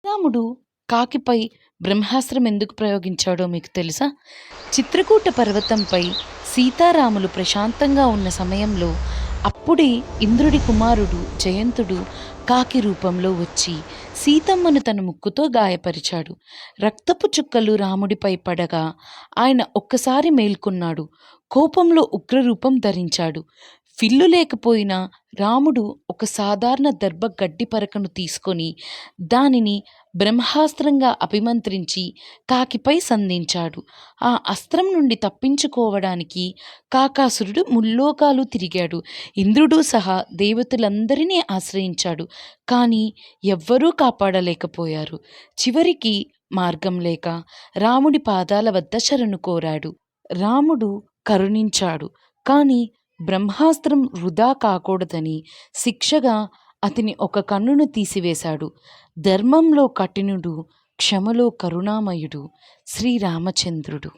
రాముడు కాకిపై బ్రహ్మాస్త్రం ఎందుకు ప్రయోగించాడో మీకు తెలుసా? చిత్రకూట పర్వతంపై సీతారాములు ప్రశాంతంగా ఉన్న సమయంలో అప్పుడే ఇంద్రుడి కుమారుడు జయంతుడు కాకి రూపంలో వచ్చి సీతమ్మను తన ముక్కుతో గాయపరిచాడు. రక్తపు చుక్కలు రాముడిపై పడగా ఆయన ఒక్కసారి మేల్కొన్నాడు. కోపంలో ఉగ్రరూపం ధరించాడు. విల్లు లేకపోయినా రాముడు ఒక సాధారణ దర్భ గడ్డి పరకను తీసుకొని దానిని బ్రహ్మాస్త్రంగా అభిమంత్రించి కాకిపై సంధించాడు. ఆ అస్త్రం నుండి తప్పించుకోవడానికి కాకాసురుడు ముల్లోకాలు తిరిగాడు. ఇంద్రుడు సహా దేవతలందరినీ ఆశ్రయించాడు. కానీ ఎవ్వరూ కాపాడలేకపోయారు. చివరికి మార్గం లేక రాముడి పాదాల వద్ద శరణు కోరాడు. రాముడు కరుణించాడు. కానీ బ్రహ్మాస్త్రం వృధా కాకూడదని శిక్షగా అతని ఒక కన్నును తీసివేశాడు. ధర్మంలో కఠినుడు, క్షమలో కరుణామయుడు శ్రీరామచంద్రుడు.